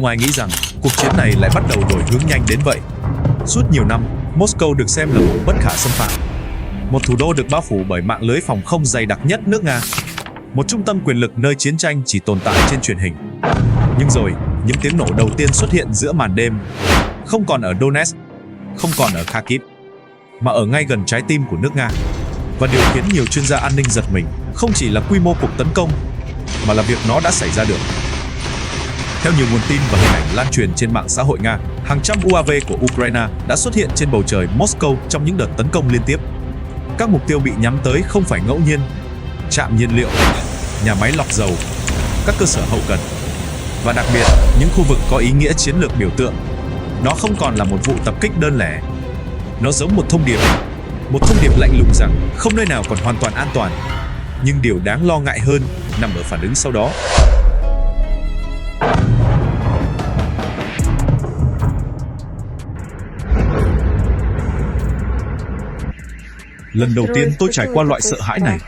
Không ai nghĩ rằng cuộc chiến này lại bắt đầu đổi hướng nhanh đến vậy. Suốt nhiều năm, Moscow được xem là một bất khả xâm phạm, một thủ đô được bao phủ bởi mạng lưới phòng không dày đặc nhất nước Nga, một trung tâm quyền lực nơi chiến tranh chỉ tồn tại trên truyền hình. Nhưng rồi, những tiếng nổ đầu tiên xuất hiện giữa màn đêm, không còn ở Donetsk, không còn ở Kharkiv, mà ở ngay gần trái tim của nước Nga. Và điều khiến nhiều chuyên gia an ninh giật mình không chỉ là quy mô cuộc tấn công, mà là việc nó đã xảy ra được. Theo nhiều nguồn tin và hình ảnh lan truyền trên mạng xã hội Nga, hàng trăm UAV của Ukraine đã xuất hiện trên bầu trời Moscow trong những đợt tấn công liên tiếp. Các mục tiêu bị nhắm tới không phải ngẫu nhiên: trạm nhiên liệu, nhà máy lọc dầu, các cơ sở hậu cần, và đặc biệt, những khu vực có ý nghĩa chiến lược biểu tượng. Nó không còn là một vụ tập kích đơn lẻ. Nó giống một thông điệp lạnh lùng rằng không nơi nào còn hoàn toàn an toàn. Nhưng điều đáng lo ngại hơn nằm ở phản ứng sau đó. Lần đầu tiên tôi trải qua loại sợ hãi này.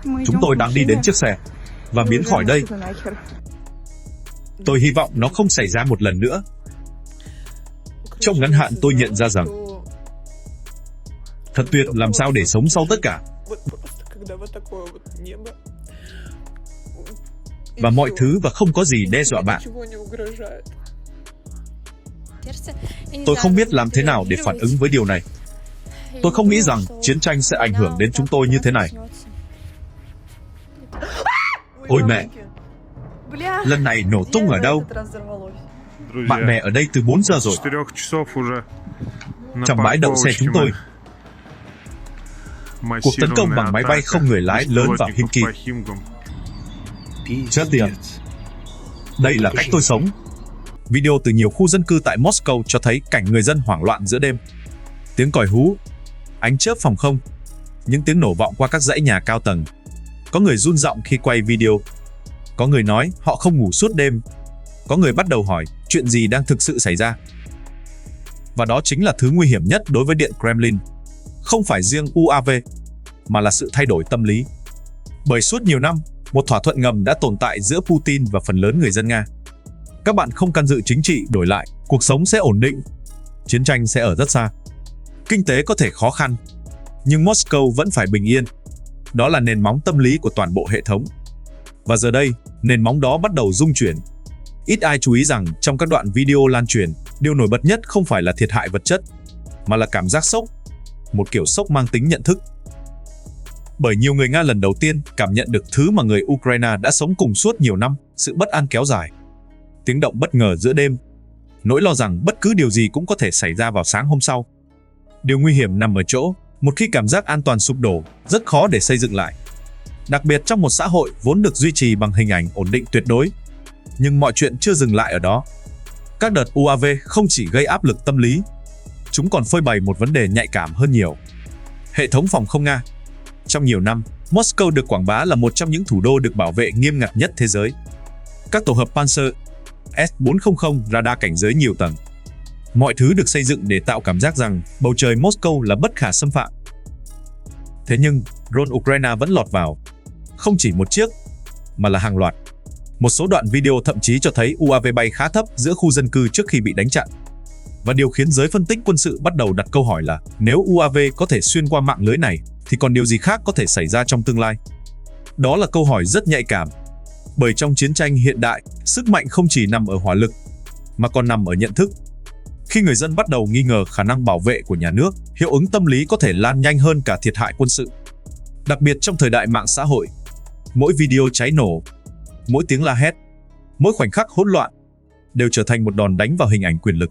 Chúng tôi đang đi đến chiếc xe và biến khỏi đây. Tôi hy vọng nó không xảy ra một lần nữa. Trong ngắn hạn tôi nhận ra rằng thật tuyệt làm sao để sống sau tất cả. Và mọi thứ và không có gì đe dọa bạn. Tôi không biết làm thế nào để phản ứng với điều này. Tôi không nghĩ rằng chiến tranh sẽ ảnh hưởng đến chúng tôi như thế này. Ôi mẹ! Lần này nổ tung ở đâu? Bạn bè ở đây từ 4 giờ rồi. Trong bãi đậu xe chúng tôi. Cuộc tấn công bằng máy bay không người lái lớn vào Himki. Chết tiệt. Đây là cách tôi sống. Video từ nhiều khu dân cư tại Moscow cho thấy cảnh người dân hoảng loạn giữa đêm. Tiếng còi hú, ánh chớp phòng không, những tiếng nổ vọng qua các dãy nhà cao tầng. Có người run giọng khi quay video. Có người nói họ không ngủ suốt đêm. Có người bắt đầu hỏi chuyện gì đang thực sự xảy ra. Và đó chính là thứ nguy hiểm nhất đối với Điện Kremlin. Không phải riêng UAV, mà là sự thay đổi tâm lý. Bởi suốt nhiều năm, một thỏa thuận ngầm đã tồn tại giữa Putin và phần lớn người dân Nga. Các bạn không can dự chính trị, đổi lại, cuộc sống sẽ ổn định. Chiến tranh sẽ ở rất xa. Kinh tế có thể khó khăn, nhưng Moscow vẫn phải bình yên. Đó là nền móng tâm lý của toàn bộ hệ thống. Và giờ đây, nền móng đó bắt đầu rung chuyển. Ít ai chú ý rằng trong các đoạn video lan truyền, điều nổi bật nhất không phải là thiệt hại vật chất, mà là cảm giác sốc, một kiểu sốc mang tính nhận thức. Bởi nhiều người Nga lần đầu tiên cảm nhận được thứ mà người Ukraine đã sống cùng suốt nhiều năm, sự bất an kéo dài. Tiếng động bất ngờ giữa đêm, nỗi lo rằng bất cứ điều gì cũng có thể xảy ra vào sáng hôm sau. Điều nguy hiểm nằm ở chỗ, một khi cảm giác an toàn sụp đổ, rất khó để xây dựng lại. Đặc biệt trong một xã hội vốn được duy trì bằng hình ảnh ổn định tuyệt đối. Nhưng mọi chuyện chưa dừng lại ở đó. Các đợt UAV không chỉ gây áp lực tâm lý, chúng còn phơi bày một vấn đề nhạy cảm hơn nhiều. Hệ thống phòng không Nga. Trong nhiều năm, Moscow được quảng bá là một trong những thủ đô được bảo vệ nghiêm ngặt nhất thế giới. Các tổ hợp Panzer, S-400 radar cảnh giới nhiều tầng. Mọi thứ được xây dựng để tạo cảm giác rằng bầu trời Moscow là bất khả xâm phạm. Thế nhưng, drone Ukraine vẫn lọt vào. Không chỉ một chiếc, mà là hàng loạt. Một số đoạn video thậm chí cho thấy UAV bay khá thấp giữa khu dân cư trước khi bị đánh chặn. Và điều khiến giới phân tích quân sự bắt đầu đặt câu hỏi là nếu UAV có thể xuyên qua mạng lưới này, thì còn điều gì khác có thể xảy ra trong tương lai? Đó là câu hỏi rất nhạy cảm. Bởi trong chiến tranh hiện đại, sức mạnh không chỉ nằm ở hỏa lực, mà còn nằm ở nhận thức. Khi người dân bắt đầu nghi ngờ khả năng bảo vệ của nhà nước, hiệu ứng tâm lý có thể lan nhanh hơn cả thiệt hại quân sự. Đặc biệt trong thời đại mạng xã hội, mỗi video cháy nổ, mỗi tiếng la hét, mỗi khoảnh khắc hỗn loạn đều trở thành một đòn đánh vào hình ảnh quyền lực.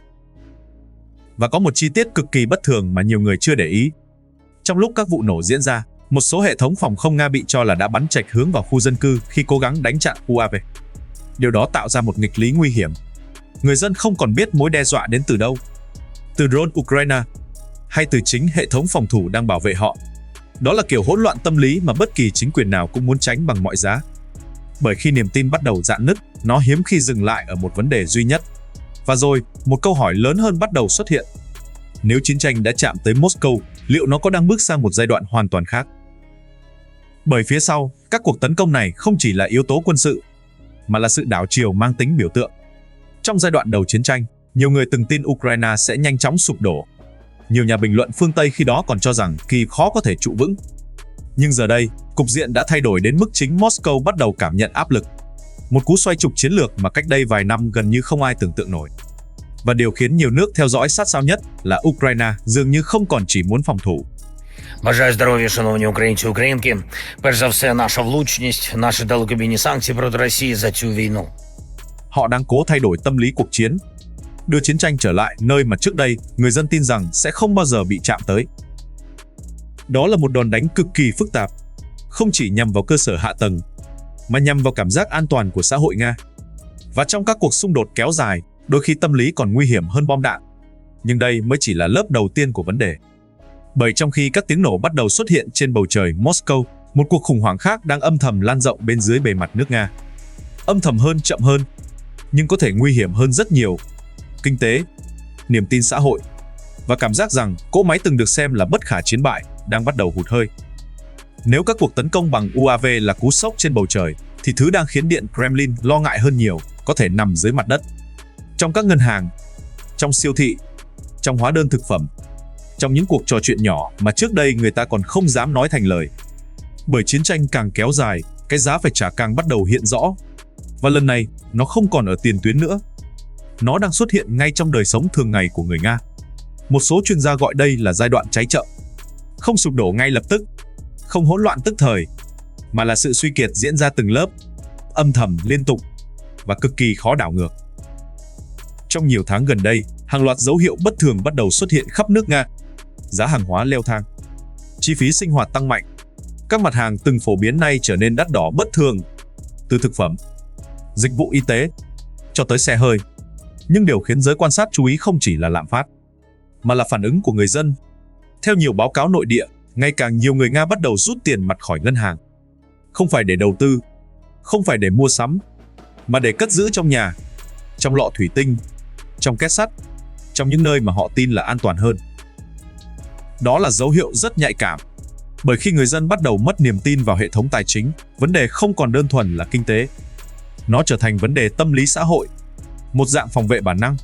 Và có một chi tiết cực kỳ bất thường mà nhiều người chưa để ý. Trong lúc các vụ nổ diễn ra, một số hệ thống phòng không Nga bị cho là đã bắn chệch hướng vào khu dân cư khi cố gắng đánh chặn UAV. Điều đó tạo ra một nghịch lý nguy hiểm. Người dân không còn biết mối đe dọa đến từ đâu. Từ drone Ukraine, hay từ chính hệ thống phòng thủ đang bảo vệ họ. Đó là kiểu hỗn loạn tâm lý mà bất kỳ chính quyền nào cũng muốn tránh bằng mọi giá. Bởi khi niềm tin bắt đầu rạn nứt, nó hiếm khi dừng lại ở một vấn đề duy nhất. Và rồi, một câu hỏi lớn hơn bắt đầu xuất hiện. Nếu chiến tranh đã chạm tới Moscow, liệu nó có đang bước sang một giai đoạn hoàn toàn khác? Bởi phía sau, các cuộc tấn công này không chỉ là yếu tố quân sự, mà là sự đảo chiều mang tính biểu tượng. Trong giai đoạn đầu chiến tranh, nhiều người từng tin Ukraine sẽ nhanh chóng sụp đổ. Nhiều nhà bình luận phương Tây khi đó còn cho rằng Kyiv khó có thể trụ vững. Nhưng giờ đây, cục diện đã thay đổi đến mức chính Moscow bắt đầu cảm nhận áp lực. Một cú xoay trục chiến lược mà cách đây vài năm gần như không ai tưởng tượng nổi. Và điều khiến nhiều nước theo dõi sát sao nhất là Ukraine dường như không còn chỉ muốn phòng thủ. Бажаю здоров'я, шановні українці і українки. Перш за все, наша влучність, наші далекобійні санкції проти Росії за цю війну. Họ đang cố thay đổi tâm lý cuộc chiến, đưa chiến tranh trở lại nơi mà trước đây người dân tin rằng sẽ không bao giờ bị chạm tới. Đó là một đòn đánh cực kỳ phức tạp, không chỉ nhằm vào cơ sở hạ tầng, mà nhằm vào cảm giác an toàn của xã hội Nga. Và trong các cuộc xung đột kéo dài, đôi khi tâm lý còn nguy hiểm hơn bom đạn. Nhưng đây mới chỉ là lớp đầu tiên của vấn đề. Bởi trong khi các tiếng nổ bắt đầu xuất hiện trên bầu trời Moscow, một cuộc khủng hoảng khác đang âm thầm lan rộng bên dưới bề mặt nước Nga. Âm thầm hơn, chậm hơn, nhưng có thể nguy hiểm hơn rất nhiều. Kinh tế, niềm tin xã hội và cảm giác rằng cỗ máy từng được xem là bất khả chiến bại đang bắt đầu hụt hơi. Nếu các cuộc tấn công bằng UAV là cú sốc trên bầu trời, thì thứ đang khiến Điện Kremlin lo ngại hơn nhiều có thể nằm dưới mặt đất. Trong các ngân hàng, trong siêu thị, trong hóa đơn thực phẩm, trong những cuộc trò chuyện nhỏ mà trước đây người ta còn không dám nói thành lời. Bởi chiến tranh càng kéo dài, cái giá phải trả càng bắt đầu hiện rõ. Và lần này, nó không còn ở tiền tuyến nữa. Nó đang xuất hiện ngay trong đời sống thường ngày của người Nga. Một số chuyên gia gọi đây là giai đoạn cháy chợ. Không sụp đổ ngay lập tức, không hỗn loạn tức thời, mà là sự suy kiệt diễn ra từng lớp, âm thầm, liên tục và cực kỳ khó đảo ngược. Trong nhiều tháng gần đây, hàng loạt dấu hiệu bất thường bắt đầu xuất hiện khắp nước Nga. Giá hàng hóa leo thang, chi phí sinh hoạt tăng mạnh. Các mặt hàng từng phổ biến nay trở nên đắt đỏ bất thường, từ thực phẩm, dịch vụ y tế, cho tới xe hơi. Nhưng điều khiến giới quan sát chú ý không chỉ là lạm phát, mà là phản ứng của người dân. Theo nhiều báo cáo nội địa, ngày càng nhiều người Nga bắt đầu rút tiền mặt khỏi ngân hàng. Không phải để đầu tư, không phải để mua sắm, mà để cất giữ trong nhà, trong lọ thủy tinh, trong két sắt, trong những nơi mà họ tin là an toàn hơn. Đó là dấu hiệu rất nhạy cảm, bởi khi người dân bắt đầu mất niềm tin vào hệ thống tài chính, vấn đề không còn đơn thuần là kinh tế. Nó trở thành vấn đề tâm lý xã hội, một dạng phòng vệ bản năng.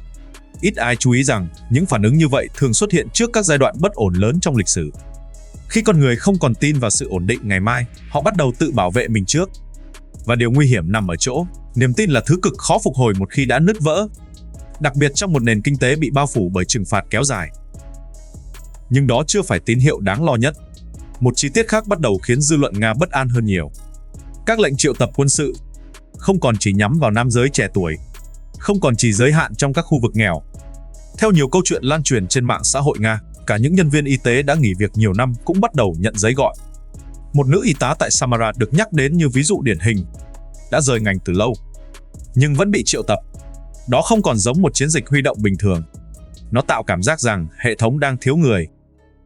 Ít ai chú ý rằng những phản ứng như vậy thường xuất hiện trước các giai đoạn bất ổn lớn trong lịch sử. Khi con người không còn tin vào sự ổn định ngày mai, họ bắt đầu tự bảo vệ mình trước. Và điều nguy hiểm nằm ở chỗ, niềm tin là thứ cực khó phục hồi một khi đã nứt vỡ, đặc biệt trong một nền kinh tế bị bao phủ bởi trừng phạt kéo dài. Nhưng đó chưa phải tín hiệu đáng lo nhất. Một chi tiết khác bắt đầu khiến dư luận Nga bất an hơn nhiều. Các lệnh triệu tập quân sự không còn chỉ nhắm vào nam giới trẻ tuổi, không còn chỉ giới hạn trong các khu vực nghèo. Theo nhiều câu chuyện lan truyền trên mạng xã hội Nga, cả những nhân viên y tế đã nghỉ việc nhiều năm cũng bắt đầu nhận giấy gọi. Một nữ y tá tại Samara được nhắc đến như ví dụ điển hình, đã rời ngành từ lâu, nhưng vẫn bị triệu tập. Đó không còn giống một chiến dịch huy động bình thường. Nó tạo cảm giác rằng hệ thống đang thiếu người,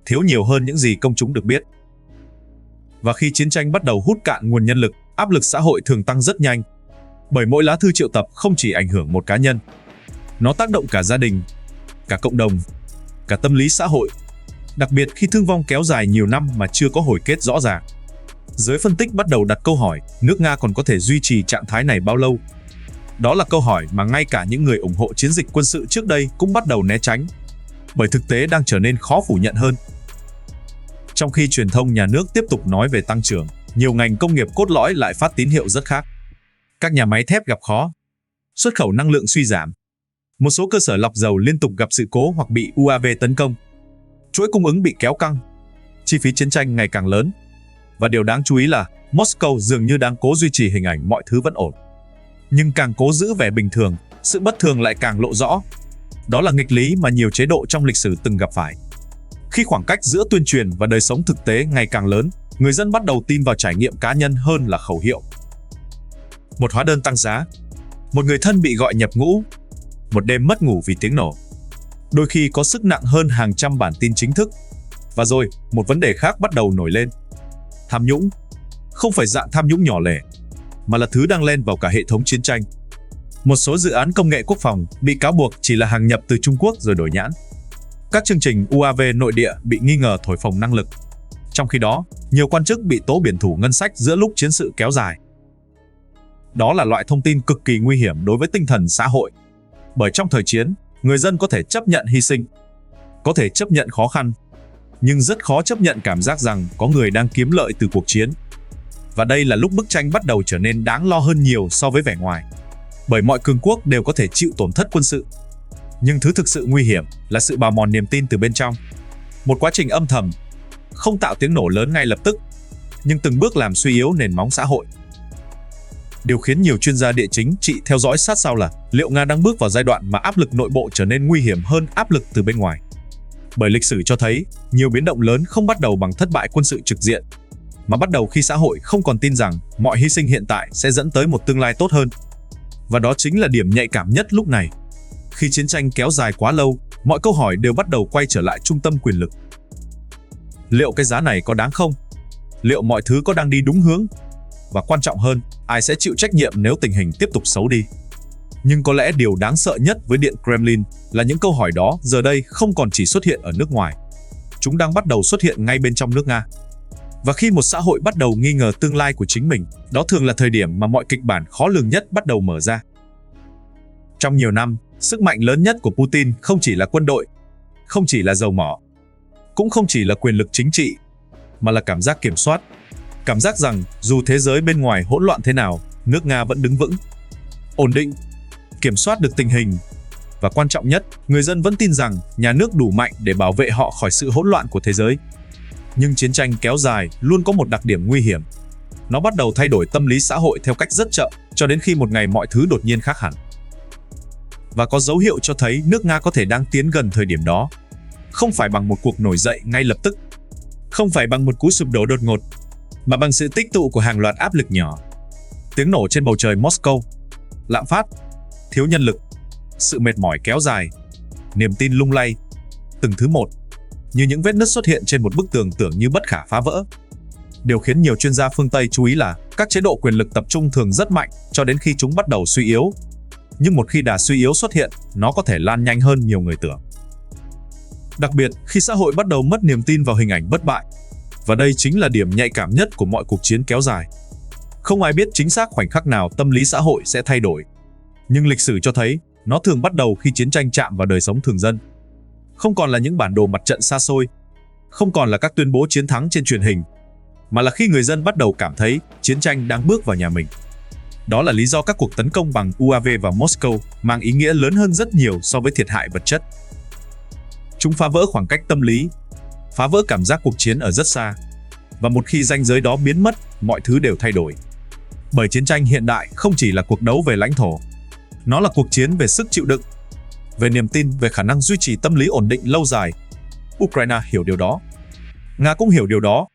thiếu nhiều hơn những gì công chúng được biết. Và khi chiến tranh bắt đầu hút cạn nguồn nhân lực, áp lực xã hội thường tăng rất nhanh. Bởi mỗi lá thư triệu tập không chỉ ảnh hưởng một cá nhân, nó tác động cả gia đình, cả cộng đồng, cả tâm lý xã hội. Đặc biệt khi thương vong kéo dài nhiều năm mà chưa có hồi kết rõ ràng. Giới phân tích bắt đầu đặt câu hỏi, nước Nga còn có thể duy trì trạng thái này bao lâu? Đó là câu hỏi mà ngay cả những người ủng hộ chiến dịch quân sự trước đây cũng bắt đầu né tránh, bởi thực tế đang trở nên khó phủ nhận hơn. Trong khi truyền thông nhà nước tiếp tục nói về tăng trưởng, nhiều ngành công nghiệp cốt lõi lại phát tín hiệu rất khác. Các nhà máy thép gặp khó, xuất khẩu năng lượng suy giảm. Một số cơ sở lọc dầu liên tục gặp sự cố hoặc bị UAV tấn công. Chuỗi cung ứng bị kéo căng, chi phí chiến tranh ngày càng lớn. Và điều đáng chú ý là Moscow dường như đang cố duy trì hình ảnh mọi thứ vẫn ổn. Nhưng càng cố giữ vẻ bình thường, sự bất thường lại càng lộ rõ. Đó là nghịch lý mà nhiều chế độ trong lịch sử từng gặp phải. Khi khoảng cách giữa tuyên truyền và đời sống thực tế ngày càng lớn, người dân bắt đầu tin vào trải nghiệm cá nhân hơn là khẩu hiệu. Một hóa đơn tăng giá, một người thân bị gọi nhập ngũ, một đêm mất ngủ vì tiếng nổ. Đôi khi có sức nặng hơn hàng trăm bản tin chính thức. Và rồi, một vấn đề khác bắt đầu nổi lên. Tham nhũng. Không phải dạng tham nhũng nhỏ lẻ, mà là thứ đang lên vào cả hệ thống chiến tranh. Một số dự án công nghệ quốc phòng bị cáo buộc chỉ là hàng nhập từ Trung Quốc rồi đổi nhãn. Các chương trình UAV nội địa bị nghi ngờ thổi phồng năng lực. Trong khi đó, nhiều quan chức bị tố biển thủ ngân sách giữa lúc chiến sự kéo dài. Đó là loại thông tin cực kỳ nguy hiểm đối với tinh thần xã hội. Bởi trong thời chiến, người dân có thể chấp nhận hy sinh, có thể chấp nhận khó khăn, nhưng rất khó chấp nhận cảm giác rằng có người đang kiếm lợi từ cuộc chiến. Và đây là lúc bức tranh bắt đầu trở nên đáng lo hơn nhiều so với vẻ ngoài. Bởi mọi cường quốc đều có thể chịu tổn thất quân sự. Nhưng thứ thực sự nguy hiểm là sự bào mòn niềm tin từ bên trong. Một quá trình âm thầm, không tạo tiếng nổ lớn ngay lập tức, nhưng từng bước làm suy yếu nền móng xã hội. Điều khiến nhiều chuyên gia địa chính trị theo dõi sát sao là liệu Nga đang bước vào giai đoạn mà áp lực nội bộ trở nên nguy hiểm hơn áp lực từ bên ngoài. Bởi lịch sử cho thấy, nhiều biến động lớn không bắt đầu bằng thất bại quân sự trực diện, mà bắt đầu khi xã hội không còn tin rằng mọi hy sinh hiện tại sẽ dẫn tới một tương lai tốt hơn. Và đó chính là điểm nhạy cảm nhất lúc này. Khi chiến tranh kéo dài quá lâu, mọi câu hỏi đều bắt đầu quay trở lại trung tâm quyền lực. Liệu cái giá này có đáng không? Liệu mọi thứ có đang đi đúng hướng? Và quan trọng hơn, ai sẽ chịu trách nhiệm nếu tình hình tiếp tục xấu đi? Nhưng có lẽ điều đáng sợ nhất với Điện Kremlin là những câu hỏi đó giờ đây không còn chỉ xuất hiện ở nước ngoài. Chúng đang bắt đầu xuất hiện ngay bên trong nước Nga. Và khi một xã hội bắt đầu nghi ngờ tương lai của chính mình, đó thường là thời điểm mà mọi kịch bản khó lường nhất bắt đầu mở ra. Trong nhiều năm, sức mạnh lớn nhất của Putin không chỉ là quân đội, không chỉ là dầu mỏ, cũng không chỉ là quyền lực chính trị, mà là cảm giác kiểm soát. Cảm giác rằng dù thế giới bên ngoài hỗn loạn thế nào, nước Nga vẫn đứng vững, ổn định, kiểm soát được tình hình. Và quan trọng nhất, người dân vẫn tin rằng nhà nước đủ mạnh để bảo vệ họ khỏi sự hỗn loạn của thế giới. Nhưng chiến tranh kéo dài luôn có một đặc điểm nguy hiểm. Nó bắt đầu thay đổi tâm lý xã hội theo cách rất chậm, cho đến khi một ngày mọi thứ đột nhiên khác hẳn. Và có dấu hiệu cho thấy nước Nga có thể đang tiến gần thời điểm đó. Không phải bằng một cuộc nổi dậy ngay lập tức, không phải bằng một cú sụp đổ đột ngột, mà bằng sự tích tụ của hàng loạt áp lực nhỏ. Tiếng nổ trên bầu trời Moscow, lạm phát, thiếu nhân lực, sự mệt mỏi kéo dài, niềm tin lung lay, từng thứ một, như những vết nứt xuất hiện trên một bức tường tưởng như bất khả phá vỡ. Điều khiến nhiều chuyên gia phương Tây chú ý là các chế độ quyền lực tập trung thường rất mạnh cho đến khi chúng bắt đầu suy yếu. Nhưng một khi đà suy yếu xuất hiện, nó có thể lan nhanh hơn nhiều người tưởng. Đặc biệt khi xã hội bắt đầu mất niềm tin vào hình ảnh bất bại. Và đây chính là điểm nhạy cảm nhất của mọi cuộc chiến kéo dài. Không ai biết chính xác khoảnh khắc nào tâm lý xã hội sẽ thay đổi. Nhưng lịch sử cho thấy, nó thường bắt đầu khi chiến tranh chạm vào đời sống thường dân. Không còn là những bản đồ mặt trận xa xôi, không còn là các tuyên bố chiến thắng trên truyền hình, mà là khi người dân bắt đầu cảm thấy chiến tranh đang bước vào nhà mình. Đó là lý do các cuộc tấn công bằng UAV vào Moscow mang ý nghĩa lớn hơn rất nhiều so với thiệt hại vật chất. Chúng phá vỡ khoảng cách tâm lý, phá vỡ cảm giác cuộc chiến ở rất xa. Và một khi ranh giới đó biến mất, mọi thứ đều thay đổi. Bởi chiến tranh hiện đại không chỉ là cuộc đấu về lãnh thổ, nó là cuộc chiến về sức chịu đựng, về niềm tin, về khả năng duy trì tâm lý ổn định lâu dài. Ukraine hiểu điều đó. Nga cũng hiểu điều đó.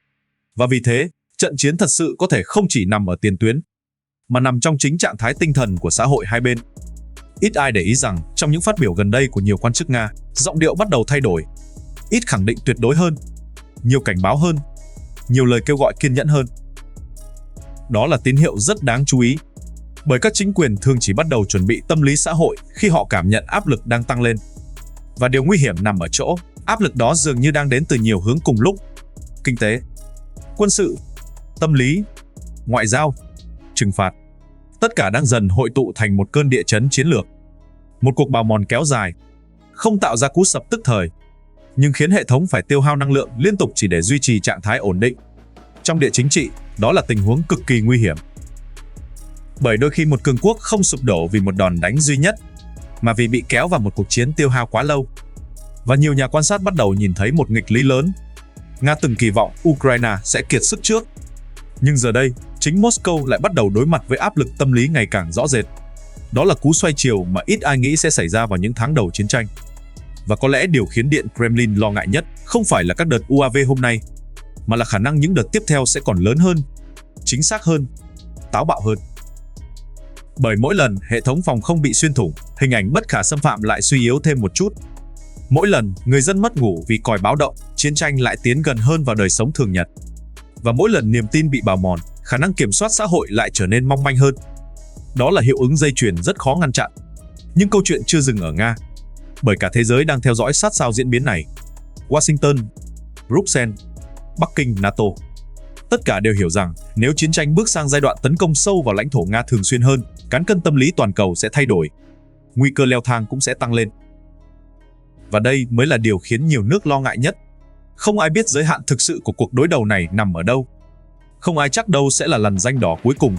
Và vì thế, trận chiến thật sự có thể không chỉ nằm ở tiền tuyến, mà nằm trong chính trạng thái tinh thần của xã hội hai bên. Ít ai để ý rằng, trong những phát biểu gần đây của nhiều quan chức Nga, giọng điệu bắt đầu thay đổi. Ít khẳng định tuyệt đối hơn, nhiều cảnh báo hơn, nhiều lời kêu gọi kiên nhẫn hơn. Đó là tín hiệu rất đáng chú ý, bởi các chính quyền thường chỉ bắt đầu chuẩn bị tâm lý xã hội khi họ cảm nhận áp lực đang tăng lên. Và điều nguy hiểm nằm ở chỗ, áp lực đó dường như đang đến từ nhiều hướng cùng lúc. Kinh tế, quân sự, tâm lý, ngoại giao, trừng phạt. Tất cả đang dần hội tụ thành một cơn địa chấn chiến lược. Một cuộc bào mòn kéo dài, không tạo ra cú sập tức thời, nhưng khiến hệ thống phải tiêu hao năng lượng liên tục chỉ để duy trì trạng thái ổn định. Trong địa chính trị, đó là tình huống cực kỳ nguy hiểm. Bởi đôi khi một cường quốc không sụp đổ vì một đòn đánh duy nhất, mà vì bị kéo vào một cuộc chiến tiêu hao quá lâu. Và nhiều nhà quan sát bắt đầu nhìn thấy một nghịch lý lớn. Nga từng kỳ vọng Ukraine sẽ kiệt sức trước. Nhưng giờ đây, chính Moscow lại bắt đầu đối mặt với áp lực tâm lý ngày càng rõ rệt. Đó là cú xoay chiều mà ít ai nghĩ sẽ xảy ra vào những tháng đầu chiến tranh. Và có lẽ điều khiến Điện Kremlin lo ngại nhất không phải là các đợt UAV hôm nay, mà là khả năng những đợt tiếp theo sẽ còn lớn hơn, chính xác hơn, táo bạo hơn. Bởi mỗi lần hệ thống phòng không bị xuyên thủng, hình ảnh bất khả xâm phạm lại suy yếu thêm một chút. Mỗi lần người dân mất ngủ vì còi báo động, chiến tranh lại tiến gần hơn vào đời sống thường nhật. Và mỗi lần niềm tin bị bào mòn, khả năng kiểm soát xã hội lại trở nên mong manh hơn. Đó là hiệu ứng dây chuyền rất khó ngăn chặn. Nhưng câu chuyện chưa dừng ở Nga, bởi cả thế giới đang theo dõi sát sao diễn biến này. Washington, Bruxelles, Bắc Kinh, NATO. Tất cả đều hiểu rằng nếu chiến tranh bước sang giai đoạn tấn công sâu vào lãnh thổ Nga thường xuyên hơn, cán cân tâm lý toàn cầu sẽ thay đổi. nguy cơ leo thang cũng sẽ tăng lên. Và đây mới là điều khiến nhiều nước lo ngại nhất. Không ai biết giới hạn thực sự của cuộc đối đầu này nằm ở đâu. Không ai chắc đâu sẽ là lằn ranh đỏ cuối cùng.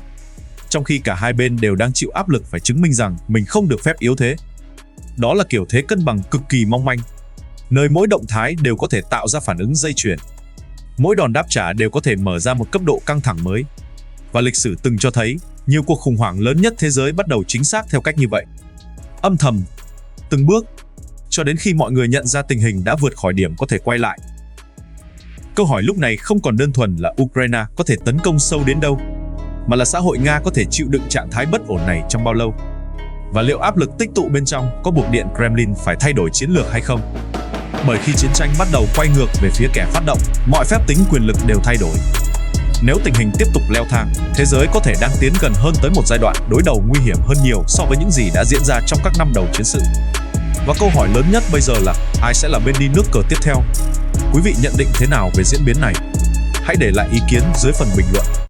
Trong khi cả hai bên đều đang chịu áp lực phải chứng minh rằng mình không được phép yếu thế. Đó là kiểu thế cân bằng cực kỳ mong manh, nơi mỗi động thái đều có thể tạo ra phản ứng dây chuyền. Mỗi đòn đáp trả đều có thể mở ra một cấp độ căng thẳng mới. Và lịch sử từng cho thấy, nhiều cuộc khủng hoảng lớn nhất thế giới bắt đầu chính xác theo cách như vậy. Âm thầm, từng bước, cho đến khi mọi người nhận ra tình hình đã vượt khỏi điểm có thể quay lại. Câu hỏi lúc này không còn đơn thuần là Ukraine có thể tấn công sâu đến đâu, mà là xã hội Nga có thể chịu đựng trạng thái bất ổn này trong bao lâu. Và liệu áp lực tích tụ bên trong có buộc Điện Kremlin phải thay đổi chiến lược hay không? Bởi khi chiến tranh bắt đầu quay ngược về phía kẻ phát động, mọi phép tính quyền lực đều thay đổi. Nếu tình hình tiếp tục leo thang, thế giới có thể đang tiến gần hơn tới một giai đoạn đối đầu nguy hiểm hơn nhiều so với những gì đã diễn ra trong các năm đầu chiến sự. Và câu hỏi lớn nhất bây giờ là ai sẽ là bên đi nước cờ tiếp theo? Quý vị nhận định thế nào về diễn biến này? Hãy để lại ý kiến dưới phần bình luận.